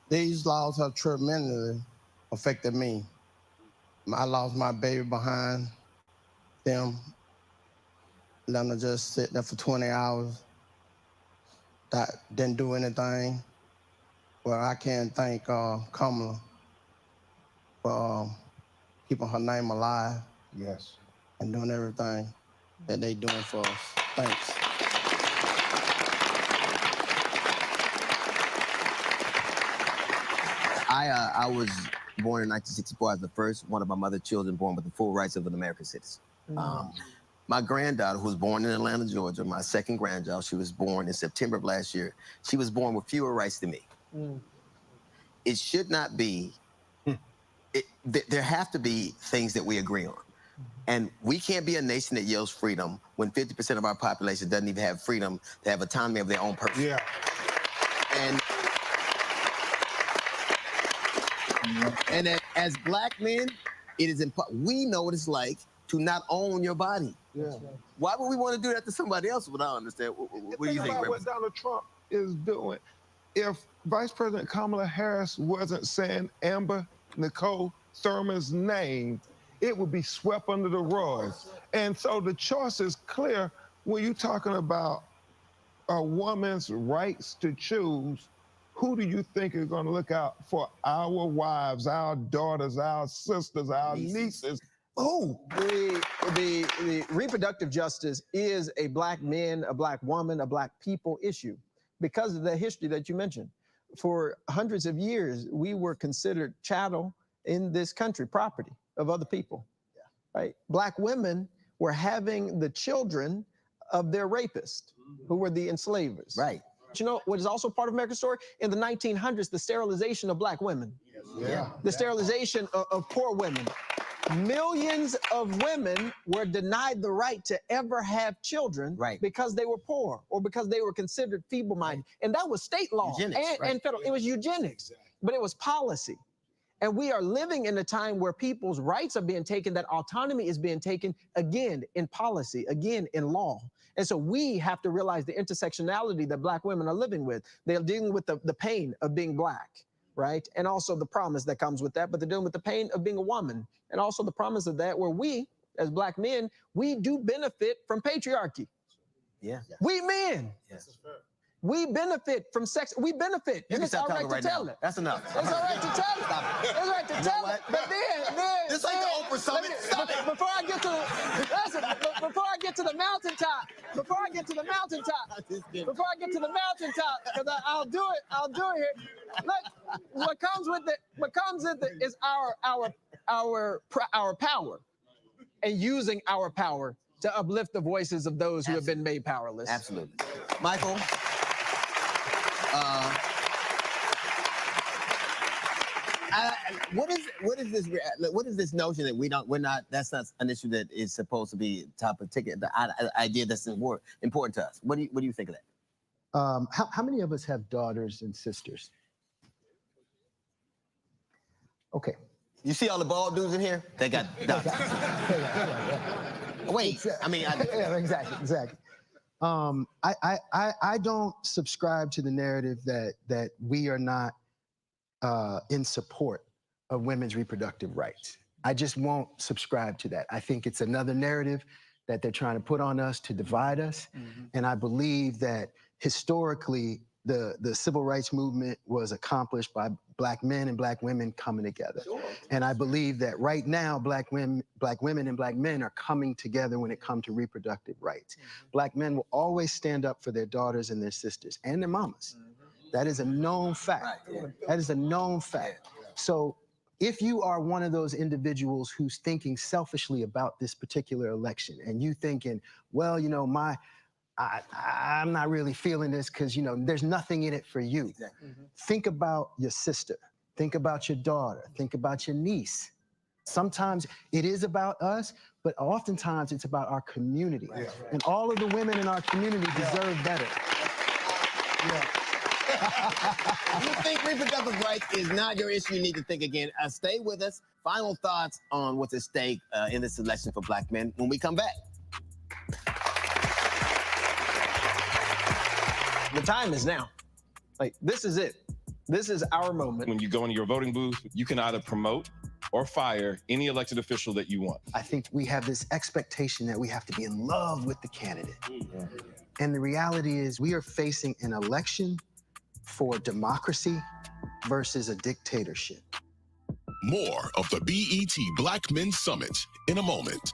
These laws have tremendously affected me. I lost my baby behind them. Letting her just sit there for 20 hours. That didn't do anything. Well, I can't thank Kamala for keeping her name alive. Yes. And doing everything that they doing for us. Thanks. I was born in 1964. I was the first one of my mother's children born with the full rights of an American citizen. My granddaughter, who was born in Atlanta, Georgia, my second grandchild, she was born in September of last year. She was born with fewer rights than me. It should not be, there have to be things that we agree on. And we can't be a nation that yells freedom when 50% of our population doesn't even have freedom to have autonomy of their own person. Yeah. And as black men, it is we know what it's like to not own your body. Yeah. Why would we want to do that to somebody else? What I understand. What do you think, about what Donald Trump is doing? If Vice President Kamala Harris wasn't saying Amber Nicole Thurman's name, it would be swept under the rug. And so the choice is clear when you're talking about a woman's rights to choose. Who do you think is going to look out for our wives, our daughters, our sisters, our nieces? Oh, the reproductive justice is a black man, a black woman, a black people issue because of the history that you mentioned. For hundreds of years, we were considered chattel in this country, property of other people, right? Black women were having the children of their rapists, who were the enslavers. Right. But you know what is also part of America's story? In the 1900s, the sterilization of black women. Yeah. The sterilization of poor women. Millions of women were denied the right to ever have children because they were poor or because they were considered feeble-minded. And that was state law and federal. It was eugenics, but it was policy. And we are living in a time where people's rights are being taken, that autonomy is being taken again in policy, again in law. And so we have to realize the intersectionality that black women are living with. They're dealing with the pain of being black, right? And also the promise that comes with that, but they're dealing with the pain of being a woman. And also the promise of that, where we, as black men, we do benefit from patriarchy. Yeah. We men. Yes. We benefit from sex. We benefit. You And can it's all stop right talking to right tell now. it. That's enough. It's all right to tell it. Stop it. It's all right to tell it. But then This ain't the Oprah Summit. Stop it. before I get to the, listen, before I get to the mountaintop, before I get to the mountaintop, because I'll do it here. Look, what comes with it is our power, and using our power to uplift the voices of those who have been made powerless. Absolutely. Michael, what is this notion that that's not an issue that is supposed to be top of ticket? The idea that's important to us. What do you think of that? How many of us have daughters and sisters? Okay. You see all the bald dudes in here? They got daughters. Wait, I mean, yeah, exactly. I don't subscribe to the narrative that we are not in support of women's reproductive rights. I just won't subscribe to that. I think it's another narrative that they're trying to put on us to divide us. Mm-hmm. And I believe that historically, the civil rights movement was accomplished by black men and black women coming together. Sure. And I believe that right now, black women and black men are coming together when it comes to reproductive rights. Mm-hmm. Black men will always stand up for their daughters and their sisters and their mamas. Mm-hmm. That is a known fact. Right, yeah. That is a known fact. Yeah. So if you are one of those individuals who's thinking selfishly about this particular election and you thinking, well, you know, I'm not really feeling this because, you know, there's nothing in it for you. Exactly. Mm-hmm. Think about your sister. Think about your daughter. Think about your niece. Sometimes it is about us, but oftentimes it's about our community. Right. And all of the women in our community deserve better. Yeah. You think reproductive rights is not your issue? You need to think again. Stay with us. Final thoughts on what's at stake in this election for black men when we come back. The time is now. Like, this is it. This is our moment. When you go into your voting booth, you can either promote or fire any elected official that you want. I think we have this expectation that we have to be in love with the candidate. Mm-hmm. And the reality is we are facing an election for democracy versus a dictatorship. More of the BET Black Men Summit in a moment.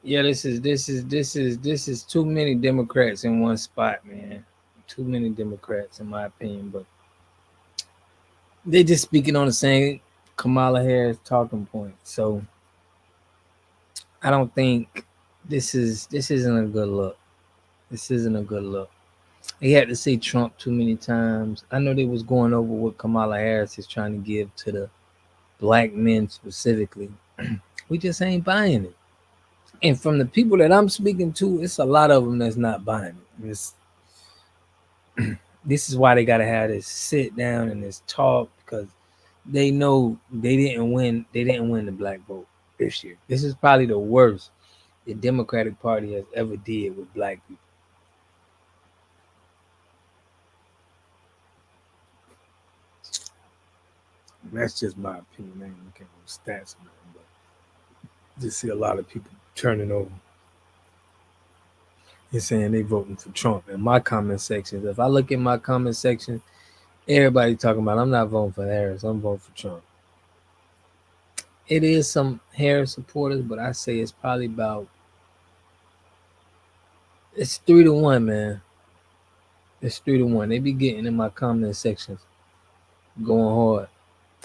Yeah, this is too many Democrats in one spot, man. Too many Democrats, in my opinion. But they just speaking on the same Kamala Harris talking point. So I don't think this isn't a good look. This isn't a good look. They had to say Trump too many times. I know they was going over what Kamala Harris is trying to give to the black men specifically. We just ain't buying it. And from the people that I'm speaking to, it's a lot of them that's not buying it. This is why they got to have this sit down and this talk, because they know they didn't win the black vote this year. This is probably the worst the Democratic Party has ever did with black people. That's just my opinion. I ain't looking at stats, man, but just see a lot of people turning over and saying they voting for Trump. In my comment section, if I look in my comment section, everybody talking about I'm not voting for Harris, I'm voting for Trump. it is some Harris supporters, but I say it's probably about, it's 3-1, man. It's 3-1. They be getting in my comment sections, going hard.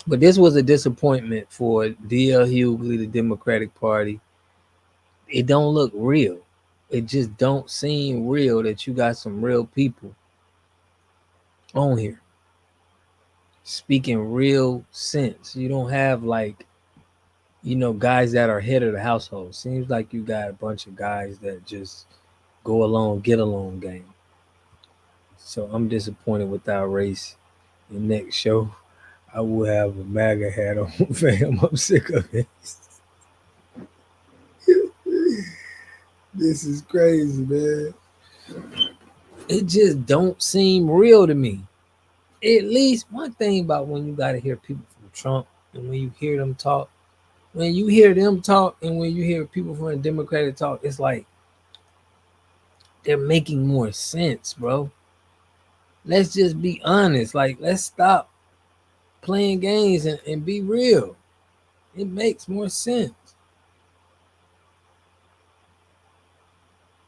But this was a disappointment for D.L. Hughley, the Democratic Party. It don't look real. It just don't seem real that you got some real people on here speaking real sense. You don't have like, guys that are head of the household. Seems like you got a bunch of guys that just go along, get along game. So I'm disappointed with our race. The next show, I will have a MAGA hat on, fam. I'm sick of it. This is crazy, man. It just don't seem real to me. At least one thing about when you got to hear people from Trump and when you hear them talk, and when you hear people from the Democratic talk, it's like they're making more sense, bro. Let's just be honest. Like, let's stop playing games and be real. It makes more sense.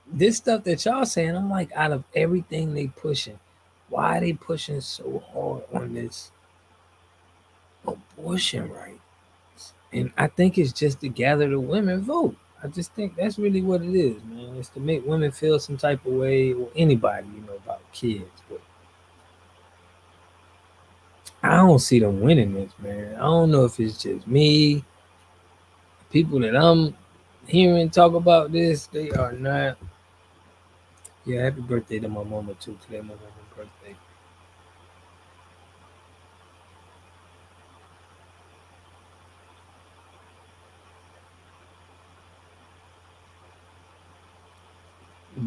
This stuff that y'all saying, I'm like, out of everything they pushing, why are they pushing so hard on this abortion rights? And I think it's just to gather the women vote. I just think that's really what it is, man. It's to make women feel some type of way, or anybody, about kids. But I don't see them winning this, man. I don't know if it's just me. People that I'm hearing talk about this, they are not. Yeah, happy birthday to my mama too. Today my mama's birthday.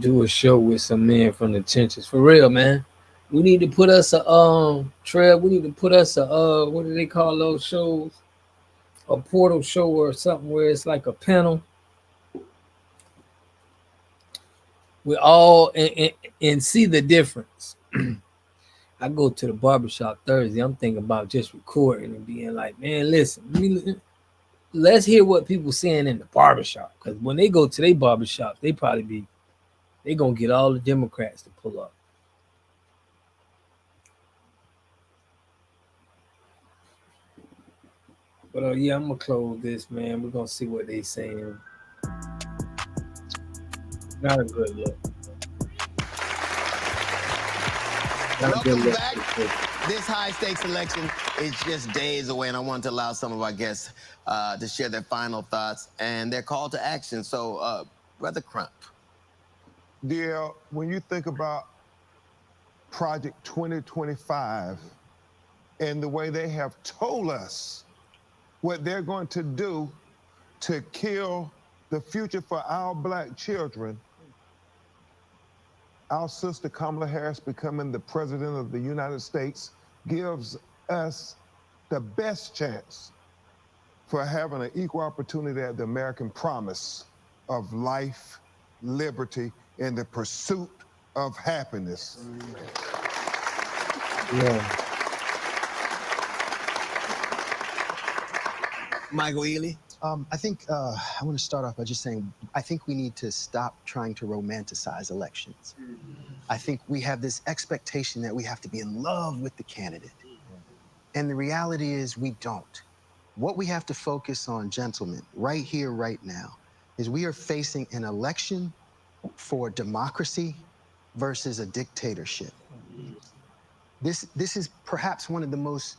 Do a show with some men from the trenches. For real, man. We need to put us a Trev, we need to put us a what do they call those shows? A portal show or something where it's like a panel. We all and see the difference. I go to the barbershop Thursday. I'm thinking about just recording and being like, man, listen, let's hear what people saying in the barbershop. Because when they go to their barbershop, they gonna get all the Democrats to pull up. But yeah, I'm gonna close this, man. We're gonna see what they saying. Not a good look. Welcome back. This high-stakes election is just days away, and I want to allow some of our guests to share their final thoughts and their call to action. So, Brother Crump. DL, when you think about Project 2025 and the way they have told us what they're going to do to kill the future for our Black children, our sister Kamala Harris becoming the president of the United States gives us the best chance for having an equal opportunity at the American promise of life, liberty, and the pursuit of happiness. Yeah. Michael Ealy? I think I want to start off by just saying, I think we need to stop trying to romanticize elections. I think we have this expectation that we have to be in love with the candidate. And the reality is we don't. What we have to focus on, gentlemen, right here, right now, is we are facing an election for democracy versus a dictatorship. This is perhaps one of the most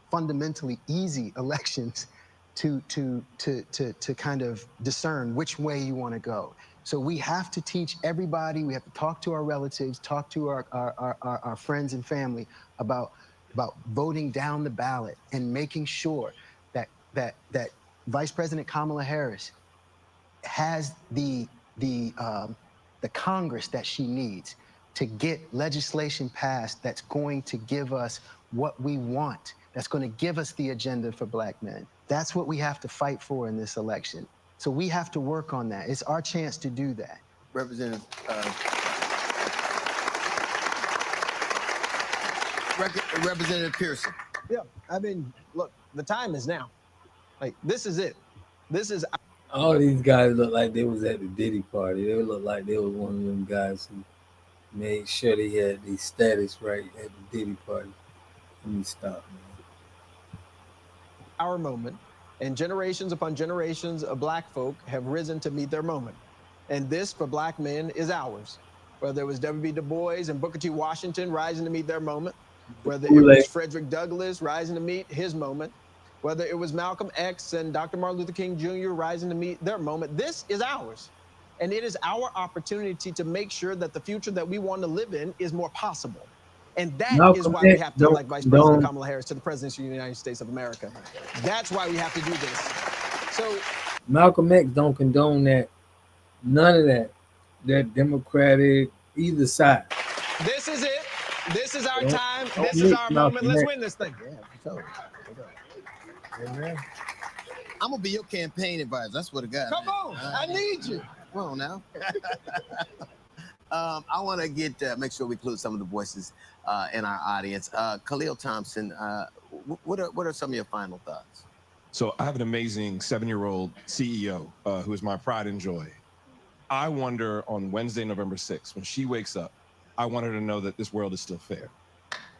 fundamentally easy elections to kind of discern which way you want to go. So we have to teach everybody, we have to talk to our relatives, talk to our friends and family about voting down the ballot and making sure that Vice President Kamala Harris has the Congress that she needs to get legislation passed that's going to give us what we want, that's going to give us the agenda for Black men. That's what we have to fight for in this election. So we have to work on that. It's our chance to do that. Representative Pearson. Yeah, I mean, look, the time is now. Like, this is it. This is all these guys look like they was at the Diddy party. They look like they was one of them guys who made sure they had the status right at the Diddy party. Let me stop, man. Our moment, and generations upon generations of Black folk have risen to meet their moment. And this, for Black men, is ours. Whether it was W.B. Du Bois and Booker T. Washington rising to meet their moment, whether it was Frederick Douglass rising to meet his moment, whether it was Malcolm X and Dr. Martin Luther King Jr. rising to meet their moment, this is ours. And it is our opportunity to make sure that the future that we want to live in is more possible. And that is why we have to elect Vice President Kamala Harris to the presidency of the United States of America. That's why we have to do this. So Malcolm X don't condone that. None of that. That Democratic, either side. This is it. This is our time. This is our moment. Let's win this thing. Yeah, for sure. I'm gonna be your campaign advisor. That's what I got. Come on, I need you. Come on now. I want to make sure we include some of the voices in our audience. Khalil Thompson, what are some of your final thoughts? So I have an amazing 7-year-old CEO who is my pride and joy. I wonder on Wednesday, November 6th, when she wakes up, I want her to know that this world is still fair,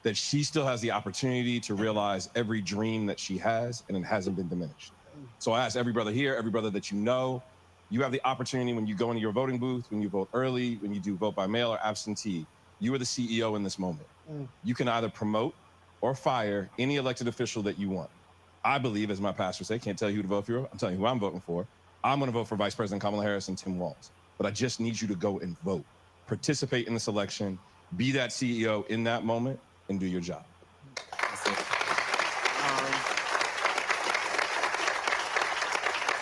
that she still has the opportunity to realize every dream that she has, and it hasn't been diminished. So I ask every brother here, every brother that you know, you have the opportunity when you go into your voting booth, when you vote early, when you do vote by mail or absentee, you are the CEO in this moment. You can either promote or fire any elected official that you want. I believe, as my pastor said, can't tell you who to vote for, I'm telling you who I'm voting for. I'm gonna vote for Vice President Kamala Harris and Tim Walz. But I just need you to go and vote. Participate in this election, be that CEO in that moment, and do your job.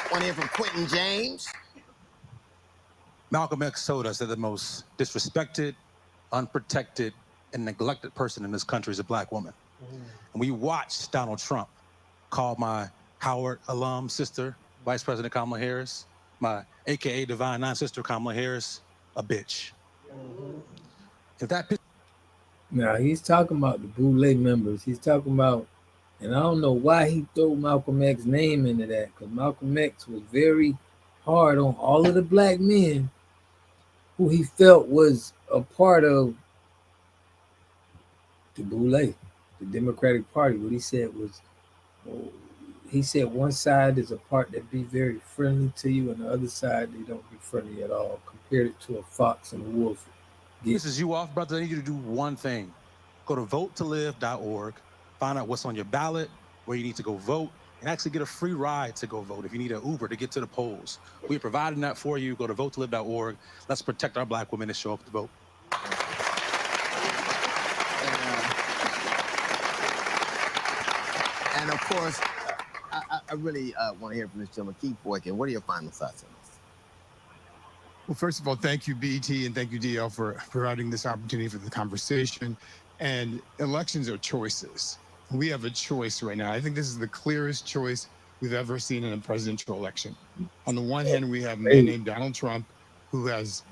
Want to hear from Quentin James? Malcolm X told us that the most disrespected, unprotected, and neglected person in this country is a Black woman. And we watched Donald Trump call my Howard alum sister, Vice President Kamala Harris, my AKA Divine Nine sister Kamala Harris, a bitch. If that now he's talking about the Boule members. He's talking about, and I don't know why he threw Malcolm X's name into that, because Malcolm X was very hard on all of the Black men who he felt was a part of the Boule, the Democratic Party. What he said was, he said one side is a part that be very friendly to you, and the other side, they don't be friendly at all. Compared it to a fox and a wolf. This is you off, brother. I need you to do one thing. Go to votetolive.org, find out what's on your ballot, where you need to go vote, and actually get a free ride to go vote if you need an Uber to get to the polls. We're providing that for you. Go to votetolive.org. Let's protect our Black women and show up to vote. And of course, I really want to hear from this gentleman, Keith Boykin. What are your final thoughts on this? Well, first of all, thank you, BET, and thank you, DL, for providing this opportunity for the conversation. And elections are choices. We have a choice right now. I think this is the clearest choice we've ever seen in a presidential election. On the one hand, we have a man named Donald Trump, who has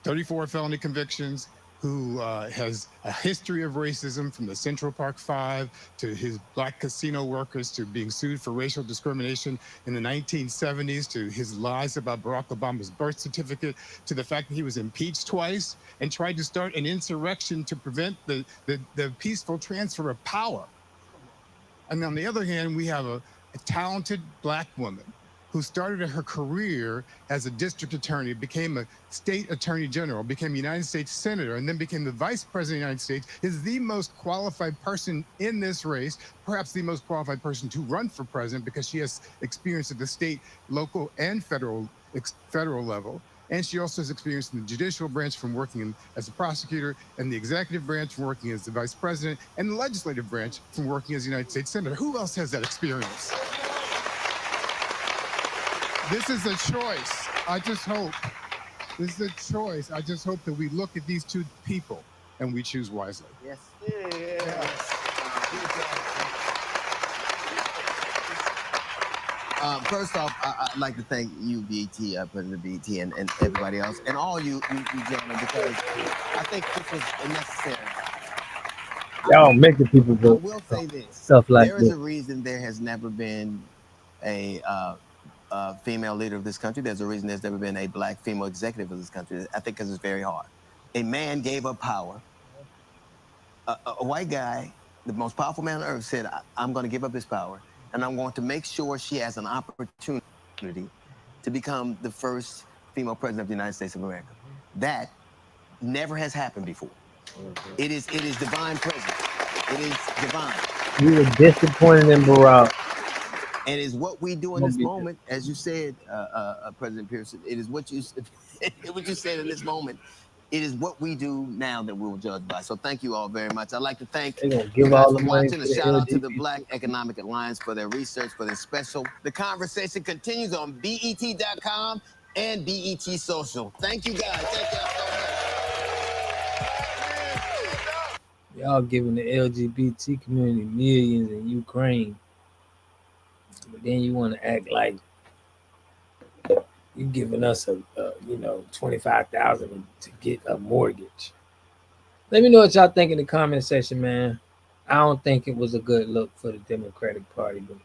34 felony convictions, who has a history of racism from the Central Park Five to his Black casino workers to being sued for racial discrimination in the 1970s to his lies about Barack Obama's birth certificate to the fact that he was impeached twice and tried to start an insurrection to prevent the peaceful transfer of power. And on the other hand, we have a talented Black woman who started her career as a district attorney, became a state attorney general, became a United States senator, and then became the vice president of the United States, is the most qualified person in this race, perhaps the most qualified person to run for president because she has experience at the state, local, and federal level. And she also has experience in the judicial branch from working as a prosecutor, and the executive branch from working as the vice president, and the legislative branch from working as a United States senator. Who else has that experience? This is a choice. I just hope. This is a choice. I just hope that we look at these two people and we choose wisely. Yes. First off, I'd like to thank you, BET, President BET, and everybody else, and all you gentlemen, because I think this was necessary. Y'all making people vote. I will say this. Stuff like there is this. a reason there has never been a female leader of this country. There's a reason there's never been a black female executive of this country. I think because it's very hard. A man gave up power. A white guy, the most powerful man on earth, said, I'm going to give up his power, and I'm going to make sure she has an opportunity to become the first female president of the United States of America. That never has happened before. It is divine presence. It is divine. We were disappointed in Barack. And it's what we do in this moment, as you said, President Pearson. It is what you said in this moment. It is what we do now that we will judge by. So thank you all very much. I'd like to thank you guys for watching. A shout out to the Black Economic Alliance for their research, for their special. The conversation continues on BET.com and BET Social. Thank you guys. Thank y'all so much. Y'all giving the LGBT community millions in Ukraine. But then you want to act like you giving us a $25,000 to get a mortgage. Let me know what y'all think in the comment section, man. I don't think it was a good look for the Democratic Party, but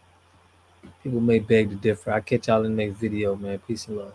people may beg to differ. I'll catch y'all in the next video, man. Peace and love.